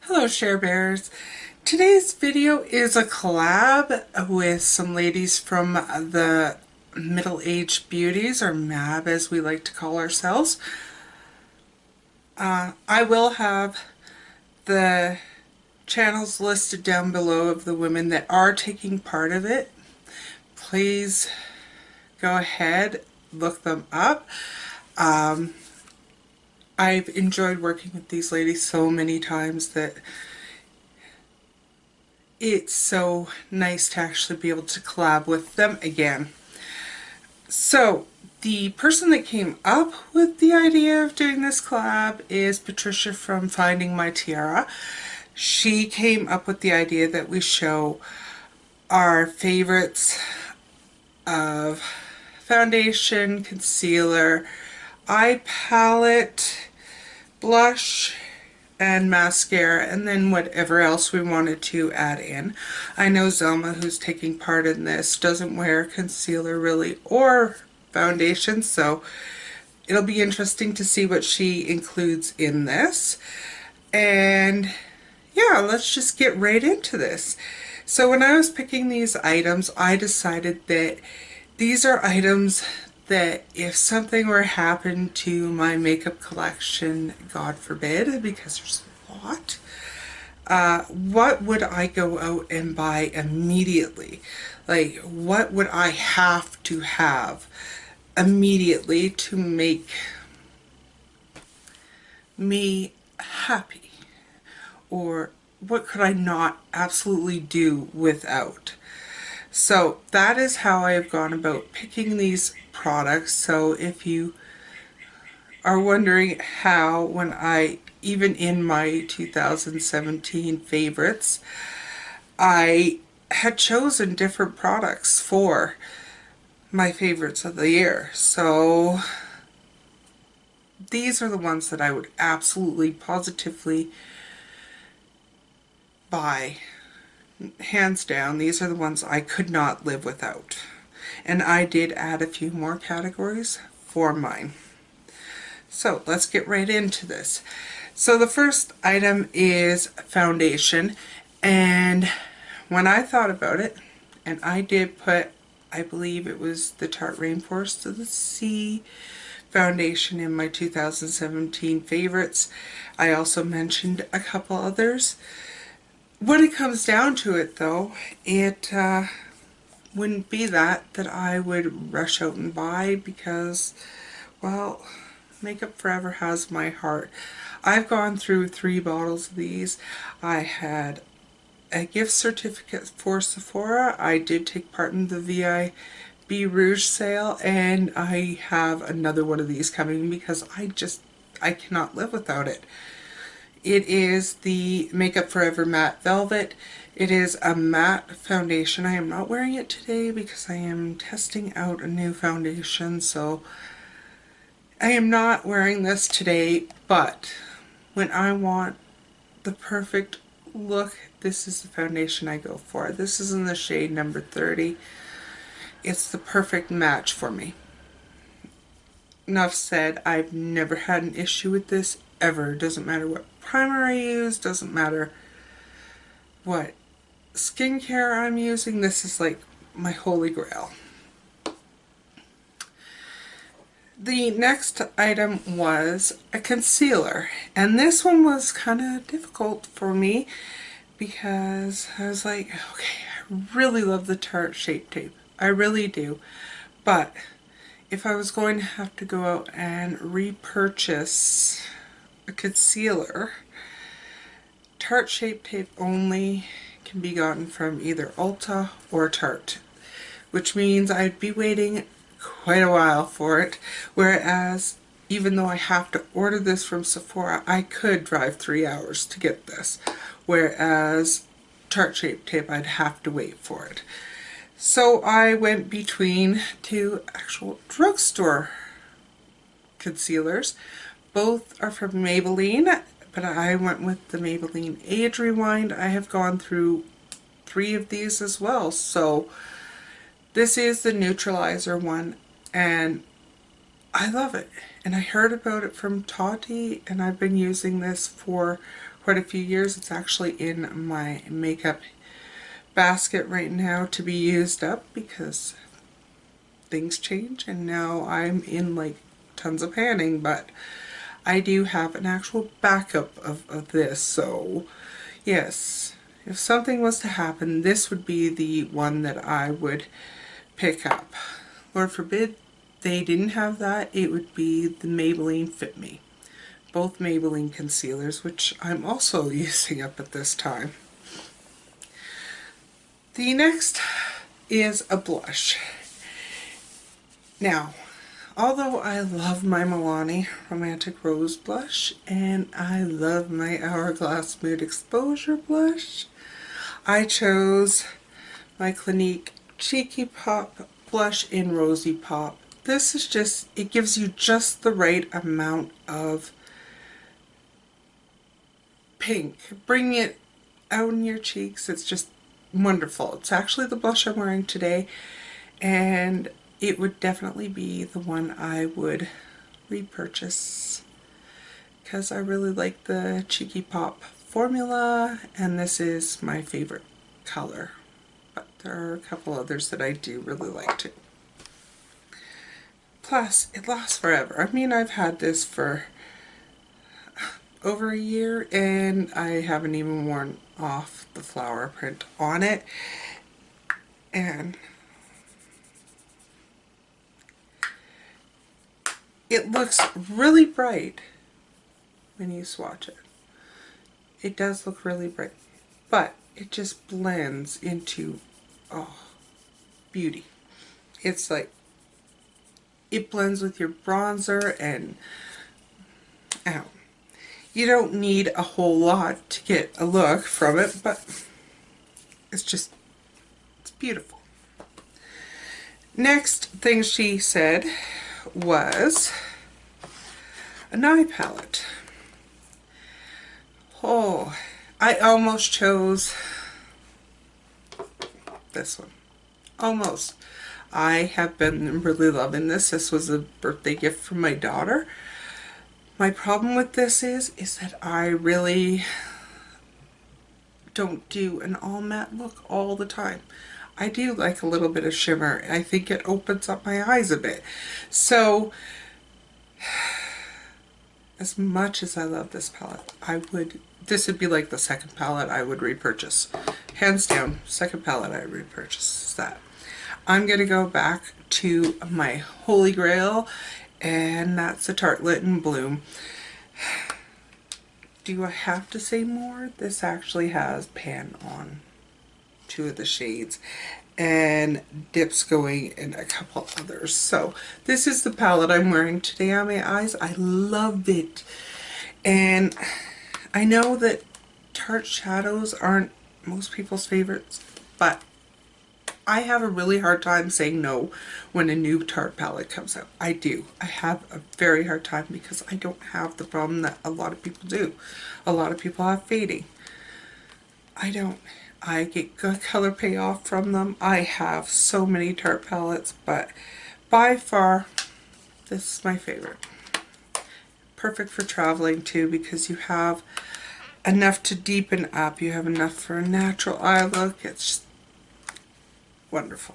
Hello Share Bears. Today's video is a collab with some ladies from the Middle-Aged Beauties, or MAB as we like to call ourselves. I will have the channels listed down below of the women that are taking part of it. Please go ahead, look them up. I've enjoyed working with these ladies so many times that it's so nice to actually be able to collab with them again. So the person that came up with the idea of doing this collab is Patricia from Finding My Tiara. She came up with the idea that we show our favorites of foundation, concealer, eye palette, blush, and mascara, and then whatever else we wanted to add in. I know Zelma, who's taking part in this, doesn't wear concealer really or foundation, so it'll be interesting to see what she includes in this. And yeah, let's just get right into this. So when I was picking these items, I decided that these are items that if something were to happen to my makeup collection, God forbid, because there's a lot, what would I go out and buy immediately? Like, what would I have to have immediately to make me happy? Or what could I not absolutely do without? So that is how I have gone about picking these products. So if you are wondering how, when I, even in my 2017 favorites, I had chosen different products for my favorites of the year. So these are the ones that I would absolutely positively buy. Hands down, these are the ones I could not live without. And I did add a few more categories for mine. So let's get right into this. So the first item is foundation, and when I thought about it, and I did put, I believe it was the Tarte Rainforest of the Sea foundation in my 2017 favorites. I also mentioned a couple others. When it comes down to it though, it wouldn't be that I would rush out and buy, because, well, Makeup Forever has my heart. I've gone through 3 bottles of these. I had a gift certificate for Sephora. I did take part in the VIB Rouge sale, and I have another one of these coming because I cannot live without it. It is the Makeup Forever Matte Velvet. It is a matte foundation. I am not wearing it today because I am testing out a new foundation, so I am not wearing this today, but when I want the perfect look, this is the foundation I go for. This is in the shade number 30. It's the perfect match for me. Enough said. I've never had an issue with this ever. Doesn't matter what primer I use, doesn't matter what skincare I'm using. This is like my holy grail. The next item was a concealer, and this one was kind of difficult for me because I was like, okay, I really love the Tarte Shape Tape. I really do. But if I was going to have to go out and repurchase a concealer, Tarte Shape Tape only can be gotten from either Ulta or Tarte, which means I'd be waiting quite a while for it, whereas even though I have to order this from Sephora, I could drive 3 hours to get this, whereas Tarte Shape Tape, I'd have to wait for it. So I went between 2 actual drugstore concealers. Both are from Maybelline, but I went with the Maybelline Age Rewind. I have gone through 3 of these as well. So this is the neutralizer one, and I love it. And I heard about it from Tati, and I've been using this for quite a few years. It's actually in my makeup basket right now to be used up because things change and now I'm in like tons of panning, but I do have an actual backup of this. So yes, if something was to happen, this would be the one that I would pick up. Lord forbid they didn't have that, it would be the Maybelline Fit Me. Both Maybelline concealers, which I'm also using up at this time. The next is a blush. Now, although I love my Milani Romantic Rose blush and I love my Hourglass Mood Exposure blush, I chose my Clinique Cheeky Pop blush in Rosy Pop. This is just, it gives you just the right amount of pink. Bring it out in your cheeks. It's just wonderful. It's actually the blush I'm wearing today, and it would definitely be the one I would repurchase because I really like the Cheeky Pop formula, and this is my favorite color. But there are a couple others that I do really like too. Plus, it lasts forever. I mean, I've had this for over a year and I haven't even worn off the flower print on it. And it looks really bright when you swatch it. It does look really bright, but it just blends into, oh, beauty. It's like, it blends with your bronzer and, ow. You don't need a whole lot to get a look from it, but it's just, it's beautiful. Next thing she said was an eye palette. Oh, I almost chose this one. Almost. I have been really loving this. This was a birthday gift from my daughter. My problem with this is that I really don't do an all matte look all the time. I do like a little bit of shimmer. I think it opens up my eyes a bit. So, as much as I love this palette, this would be like the second palette I would repurchase. Hands down, second palette I would repurchase is that. I'm going to go back to my holy grail, and that's the Tartelette in Bloom. Do I have to say more? This actually has pan on 2 of the shades and dips going in a couple others. So this is the palette I'm wearing today on my eyes. I love it. And I know that Tarte shadows aren't most people's favorites, but I have a really hard time saying no when a new Tarte palette comes out. I do. I have a very hard time because I don't have the problem that a lot of people do. A lot of people have fading. I don't. I get good color payoff from them. I have so many Tarte palettes, but by far, this is my favorite. Perfect for traveling too because you have enough to deepen up. You have enough for a natural eye look. It's just wonderful.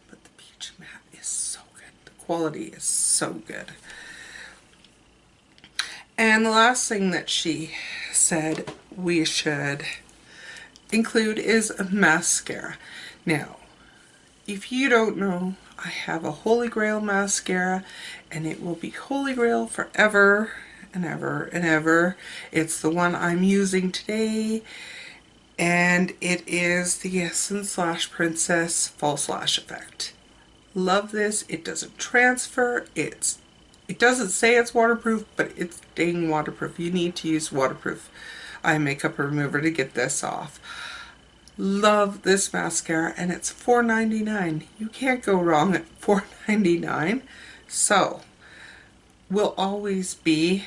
But the peach matte is so good. The quality is so good. And the last thing that she said we should include is a mascara. Now, if you don't know, I have a Holy Grail mascara, and it will be Holy Grail forever and ever and ever. It's the one I'm using today. And it is the Essence Lash Princess False Lash Effect. Love this. It doesn't transfer. It doesn't say it's waterproof, but it's dang waterproof. You need to use waterproof eye makeup remover to get this off. Love this mascara, and it's $4.99. You can't go wrong at $4.99. So, will always be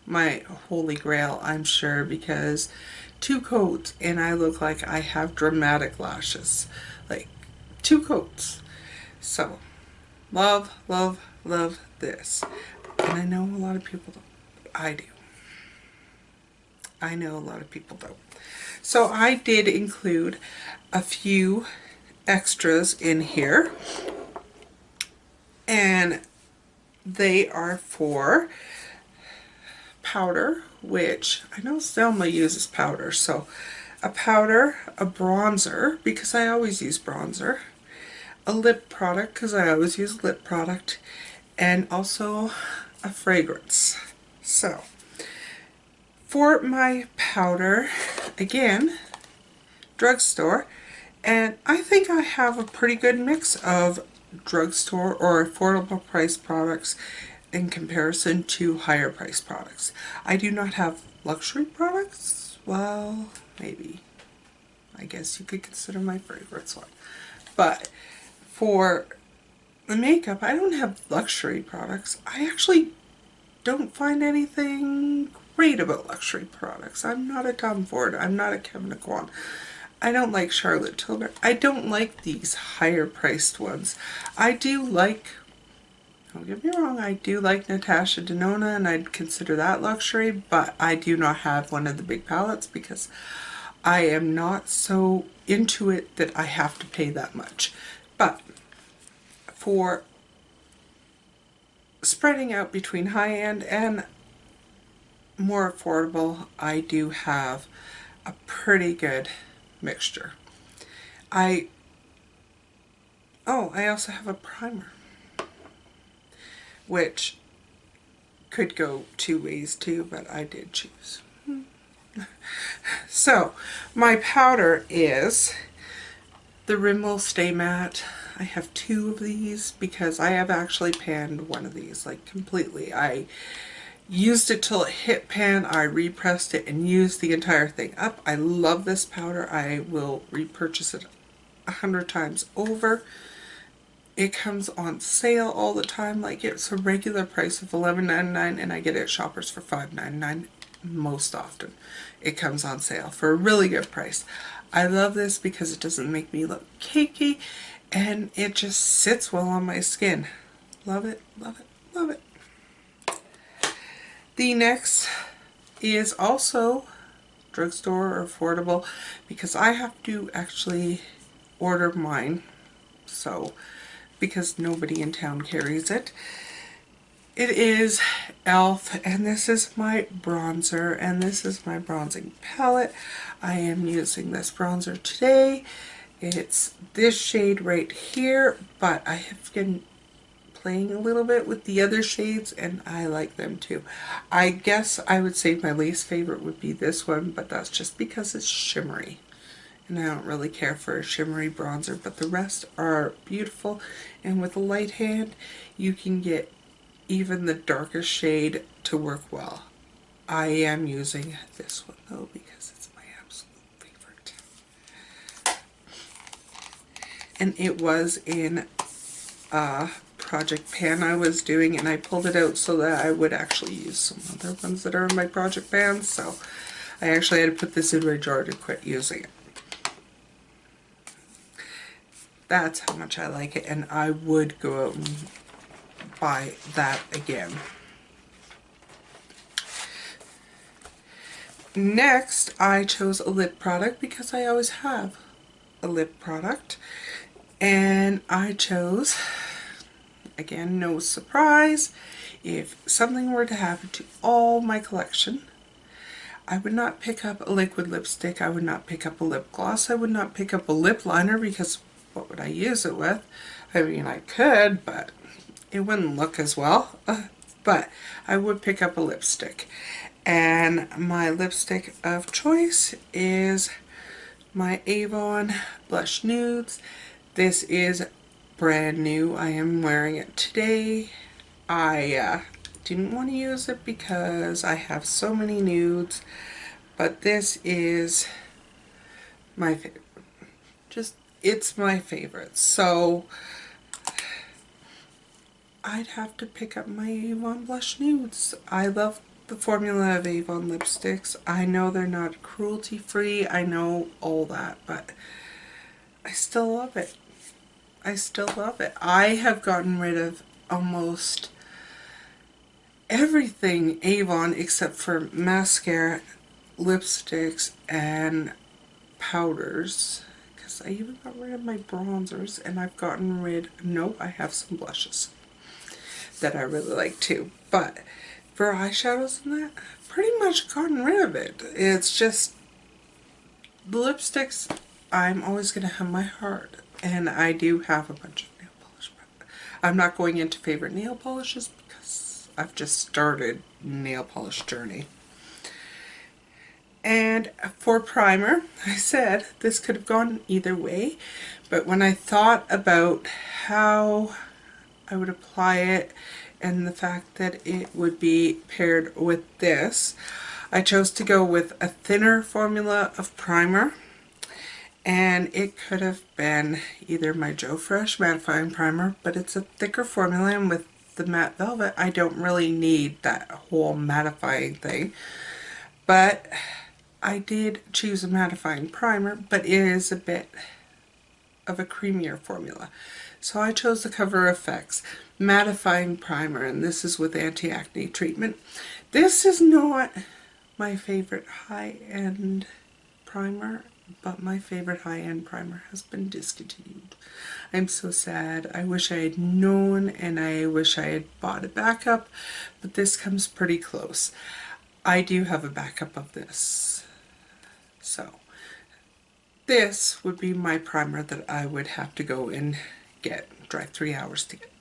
my holy grail, I'm sure, because 2 coats and I look like I have dramatic lashes. Like 2 coats. So love, love, love this. And I know a lot of people don't, but I do. I know a lot of people don't. So I did include a few extras in here, and they are for powder, which I know Zelma uses powder, so a powder, a bronzer, because I always use bronzer, a lip product, because I always use lip product, and also a fragrance. So for my powder, again, drugstore, and I think I have a pretty good mix of drugstore or affordable price products in comparison to higher price products. I do not have luxury products. Well, maybe. I guess you could consider my fragrance one. But for the makeup, I don't have luxury products. I actually don't find anything great about luxury products. I'm not a Tom Ford. I'm not a Kevin Kwan. I don't like Charlotte Tilbury. I don't like these higher priced ones. I do like, don't get me wrong, I do like Natasha Denona, and I'd consider that luxury, but I do not have one of the big palettes because I am not so into it that I have to pay that much. But for spreading out between high-end and more affordable, I do have a pretty good mixture. I also have a primer, which could go two ways too, but I did choose. So my powder is the Rimmel Stay Matte. I have two of these because I have actually panned one of these like completely. I used it till it hit pan, I repressed it and used the entire thing up. I love this powder. I will repurchase it 100 times over. It comes on sale all the time. Like, it's a regular price of $11.99 and I get it at Shoppers for $5.99 most often. It comes on sale for a really good price. I love this because it doesn't make me look cakey and it just sits well on my skin. Love it, love it, love it. The next is also drugstore or affordable because I have to actually order mine, so because nobody in town carries it. It is ElleS, and this is my bronzer, and this is my bronzing palette. I am using this bronzer today. It's this shade right here, but I have been playing a little bit with the other shades and I like them too. I guess I would say my least favorite would be this one, but that's just because it's shimmery and I don't really care for a shimmery bronzer, but the rest are beautiful, and with a light hand you can get even the darkest shade to work well. I am using this one though because it's my absolute favorite, and it was in project pan I was doing, and I pulled it out so that I would actually use some other ones that are in my project pans, so I actually had to put this in my drawer to quit using it. That's how much I like it, and I would go out and buy that again. Next, I chose a lip product because I always have a lip product, and I chose, again, no surprise, if something were to happen to all my collection, I would not pick up a liquid lipstick, I would not pick up a lip gloss, I would not pick up a lip liner because what would I use it with? I mean, I could, but it wouldn't look as well. But I would pick up a lipstick. And my lipstick of choice is my Avon Blush Nudes. This is brand new. I am wearing it today. I didn't want to use it because I have so many nudes, but this is my favorite. It's my favorite. So I'd have to pick up my Avon Blush Nudes. I love the formula of Avon lipsticks. I know they're not cruelty free. I know all that, but I still love it. I still love it. I have gotten rid of almost everything Avon except for mascara lipsticks and powders, because I even got rid of my bronzers, and I've gotten rid, no, I have some blushes that I really like too, but for eyeshadows and that, I've pretty much gotten rid of it. It's just the lipsticks, I'm always going to have my heart, and I do have a bunch of nail polish, but I'm not going into favorite nail polishes because I've just started nail polish journey. And for primer, I said this could have gone either way, but when I thought about how I would apply it and the fact that it would be paired with this, I chose to go with a thinner formula of primer, and it could have been either my Joe Fresh mattifying primer, but it's a thicker formula, and with the matte velvet I don't really need that whole mattifying thing. But I did choose a mattifying primer, but it is a bit of a creamier formula. So I chose the Cover FX mattifying primer, and this is with anti-acne treatment. This is not my favorite high-end primer, but my favorite high-end primer has been discontinued. I'm so sad. I wish I had known, and I wish I had bought a backup, but this comes pretty close. I do have a backup of this. So this would be my primer that I would have to go and get. Drive 3 hours to get,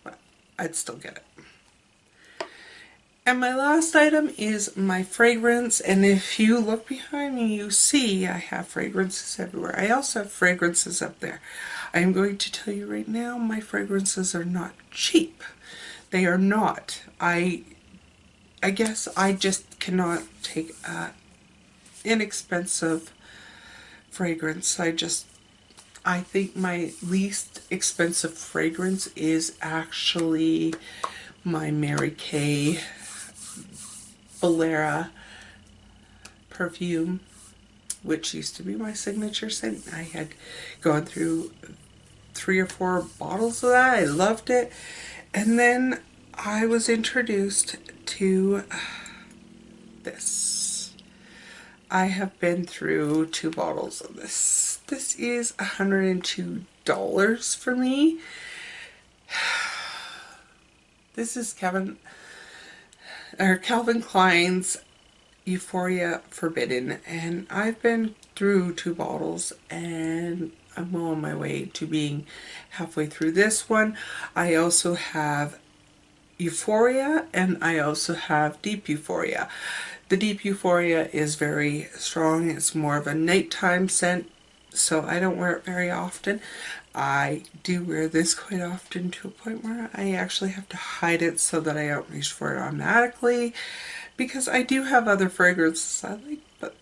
but I'd still get it. And my last item is my fragrance, and if you look behind me, you see I have fragrances everywhere. I also have fragrances up there. I am going to tell you right now, my fragrances are not cheap. They are not. I guess I just cannot take a inexpensive fragrance. I think my least expensive fragrance is actually my Mary Kay Bolera perfume, which used to be my signature scent. I had gone through 3 or 4 bottles of that. I loved it. And then I was introduced to this. I have been through 2 bottles of this. This is $102 for me. This is Calvin Klein's Euphoria Forbidden, and I've been through 2 bottles, and I'm well on my way to being halfway through this one. I also have Euphoria, and I also have Deep Euphoria. The Deep Euphoria is very strong. It's more of a nighttime scent, so I don't wear it very often. I do wear this quite often, to a point where I actually have to hide it so that I don't reach for it automatically, because I do have other fragrances I like, but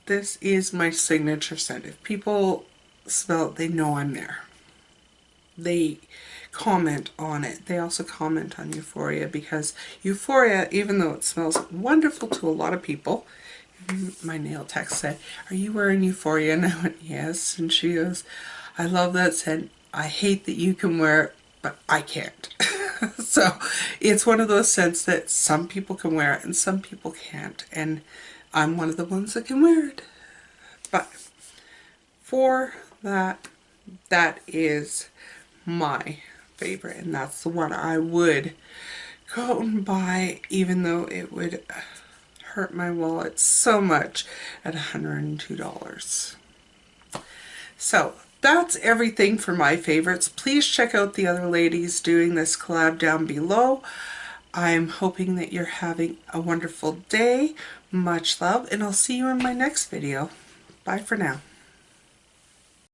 this is my signature scent. If people smell it, they know I'm there. They comment on it. They also comment on Euphoria, because Euphoria, even though it smells wonderful to a lot of people, my nail tech said, "Are you wearing Euphoria?" And I went, "Yes." And she goes, "I love that scent. I hate that you can wear it, but I can't." So it's one of those scents that some people can wear it and some people can't, and I'm one of the ones that can wear it. But for that is my favorite, and that's the one I would go and buy, even though it would hurt my wallet so much at $102. So that's everything for my favorites. Please check out the other ladies doing this collab down below. I'm hoping that you're having a wonderful day. Much love, and I'll see you in my next video. Bye for now.